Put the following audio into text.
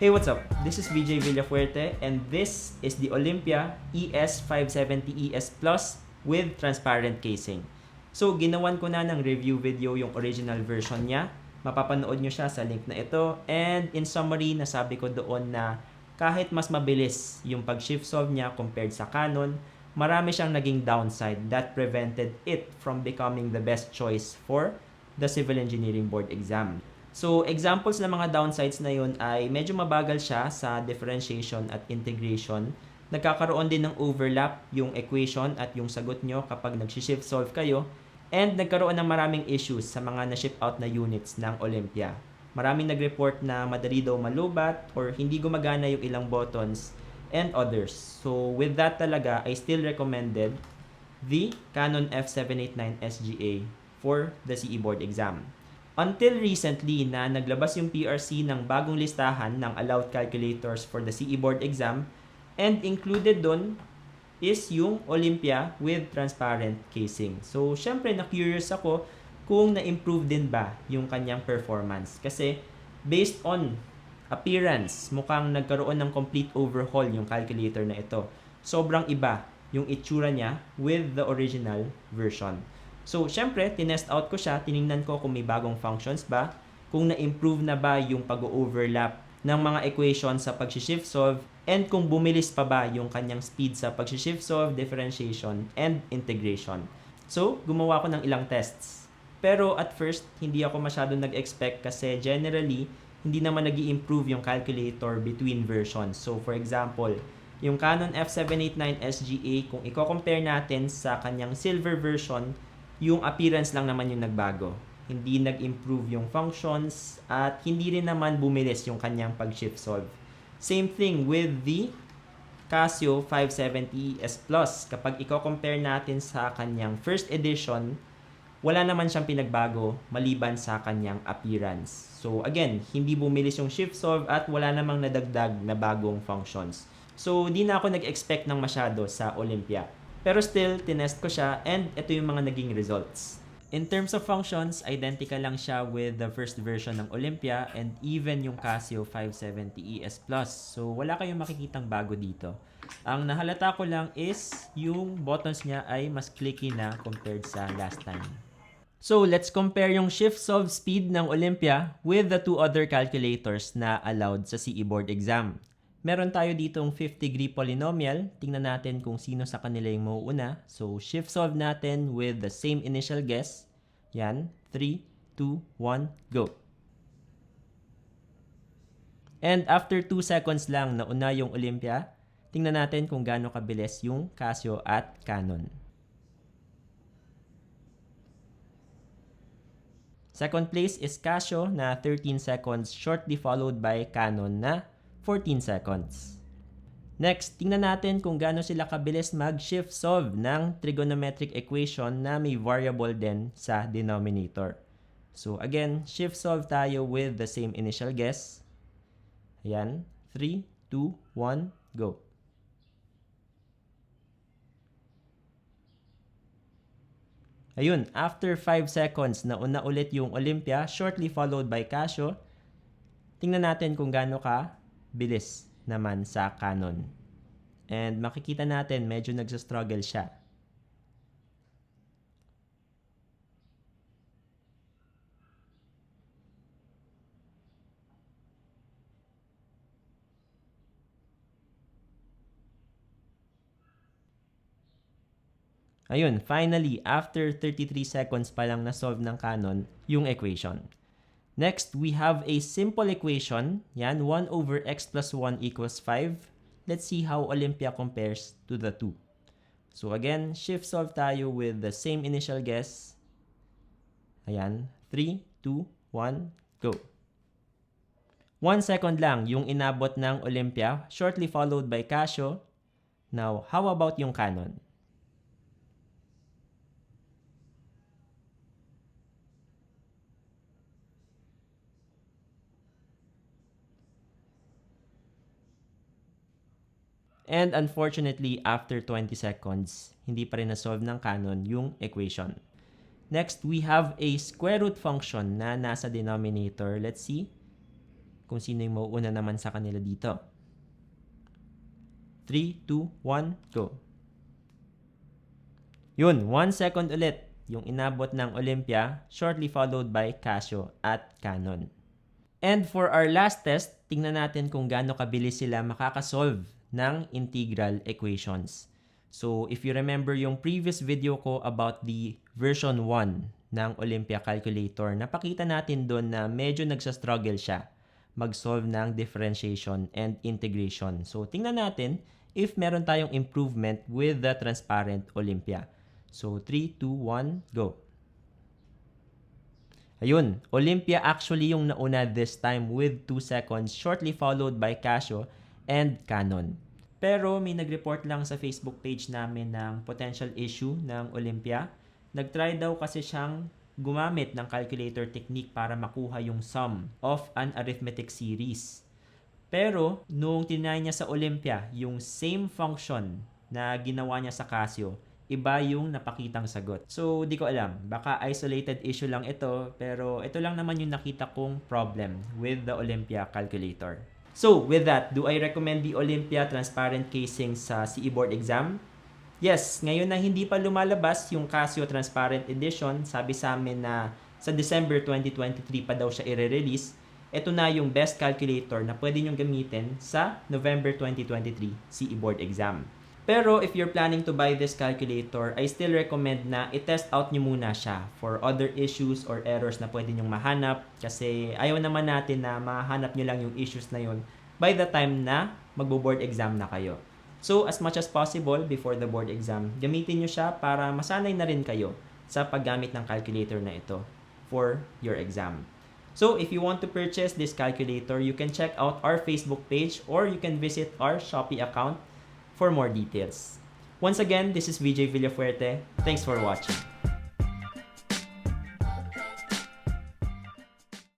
Hey, what's up? This is VJ Villafuerte and this is the Olympia ES570ES Plus with transparent casing. So, ginawan ko na ng review video yung original version niya. Mapapanood nyo siya sa link na ito. And in summary, nasabi ko doon na kahit mas mabilis yung pag-shift solve niya compared sa Canon, marami siyang naging downside that prevented it from becoming the best choice for the Civil Engineering Board exam. So, examples ng mga downsides na yun ay medyo mabagal siya sa differentiation at integration. Nagkakaroon din ng overlap yung equation at yung sagot nyo kapag nag-shift solve kayo. And nagkaroon ng maraming issues sa mga na-ship out na units ng Olympia. Maraming nag-report na madali daw malubat or hindi gumagana yung ilang buttons and others. So, with that talaga, I still recommended the Canon F789 SGA for the CE Board exam. Until recently na naglabas yung PRC ng bagong listahan ng allowed calculators for the CE Board exam and included doon is yung Olympia with transparent casing. So, syempre na-curious ako kung na-improve din ba yung kanyang performance. Kasi based on appearance, mukhang nagkaroon ng complete overhaul yung calculator na ito. Sobrang iba yung itsura niya with the original version. So, syempre, tinest out ko siya, tiningnan ko kung may bagong functions ba, kung na-improve na ba yung pag-overlap ng mga equations sa pag-shift solve, and kung bumilis pa ba yung kanyang speed sa pag-shift solve, differentiation, and integration. So, gumawa ko ng ilang tests. Pero at first, hindi ako masyadong nag-expect kasi generally, hindi naman nag-i-improve yung calculator between versions. So, for example, yung Canon F789 SGA, kung i-compare natin sa kanyang silver version, yung appearance lang naman yung nagbago. Hindi nag-improve yung functions at hindi rin naman bumilis yung kanyang pag-shift solve. Same thing with the Casio 570ES Plus. Kapag i-compare natin sa kanyang first edition, wala naman siyang pinagbago maliban sa kanyang appearance. So again, hindi bumilis yung shift solve at wala namang nadagdag na bagong functions. So di na ako nag-expect ng masyado sa Olympia. Pero still, tinest ko siya and ito yung mga naging results. In terms of functions, identical lang siya with the first version ng Olympia and even yung Casio 570ES Plus. So wala kayong makikitang bago dito. Ang nahalata ko lang is yung buttons niya ay mas clicky na compared sa last time. So let's compare yung shift solve speed ng Olympia with the two other calculators na allowed sa CE Board exam. Meron tayo ditong 5th-degree polynomial. Tingnan natin kung sino sa kanila yung mauuna. So, shift solve natin with the same initial guess. Yan. 3, 2, 1, go. And after 2 seconds lang nauna yung Olympia, tingnan natin kung gaano kabilis yung Casio at Canon. Second place is Casio na 13 seconds shortly followed by Canon na 14 seconds. Next, tingnan natin kung gaano sila kabilis mag-shift solve ng trigonometric equation na may variable din sa denominator. So again, shift solve tayo with the same initial guess. Ayan, 3, 2, 1, go. Ayun, after 5 seconds, nauna ulit yung Olympia, shortly followed by Casio. Tingnan natin kung gaano ka bilis naman sa Canon. And makikita natin medyo nagsastruggle siya. Ayun, finally, after 33 seconds pa lang na-solve ng Canon yung equation. Next, we have a simple equation. Yan, 1 over x plus 1 equals 5. Let's see how Olympia compares to the two. So again, shift solve tayo with the same initial guess. Ayan, 3, 2, 1, go. 1 second lang yung inabot ng Olympia, shortly followed by Casio. Now, how about yung Canon? And unfortunately, after 20 seconds, hindi pa rin na-solve ng Canon yung equation. Next, we have a square root function na nasa denominator. Let's see. kung sino yung mauuna naman sa kanila dito. 3, 2, 1, go. Yun, 1 second ulit yung inabot ng Olympia, shortly followed by Casio at Canon. And for our last test, tingnan natin kung gaano kabilis sila makakasolve ng integral equations. So, if you remember yung previous video ko about the version 1 ng Olympia calculator, napakita natin doon na medyo nagsastruggle siya mag-solve ng differentiation and integration. So, tingnan natin if meron tayong improvement with the transparent Olympia. So, 3, 2, 1, go. Ayun, Olympia actually yung nauna this time with 2 seconds, shortly followed by Casio and Canon. Pero may nag-report lang sa Facebook page namin ng potential issue ng Olympia. Nag-try daw kasi siyang gumamit ng calculator technique para makuha yung sum of an arithmetic series. Pero, nung tinry niya sa Olympia, yung same function na ginawa niya sa Casio, iba yung napakitang sagot. So, di ko alam. Baka isolated issue lang ito, pero ito lang naman yung nakita kong problem with the Olympia calculator. So, with that, do I recommend the Olympia transparent casing sa CE Board exam? Yes, ngayon na hindi pa lumalabas yung Casio Transparent Edition, sabi sa amin na sa December 2023 pa daw siya i-release. Ito na yung best calculator na pwede nyong gamitin sa November 2023 CE Board exam. Pero if you're planning to buy this calculator, I still recommend na i-test out nyo muna siya for other issues or errors na pwede nyong mahanap kasi ayaw naman natin na mahanap nyo lang yung issues na yun by the time na magbo-board exam na kayo. So as much as possible before the board exam, gamitin nyo siya para masanay na rin kayo sa paggamit ng calculator na ito for your exam. So if you want to purchase this calculator, you can check out our Facebook page or you can visit our Shopee account for more details. Once again, this is VJ Villafuerte. Thanks for watching.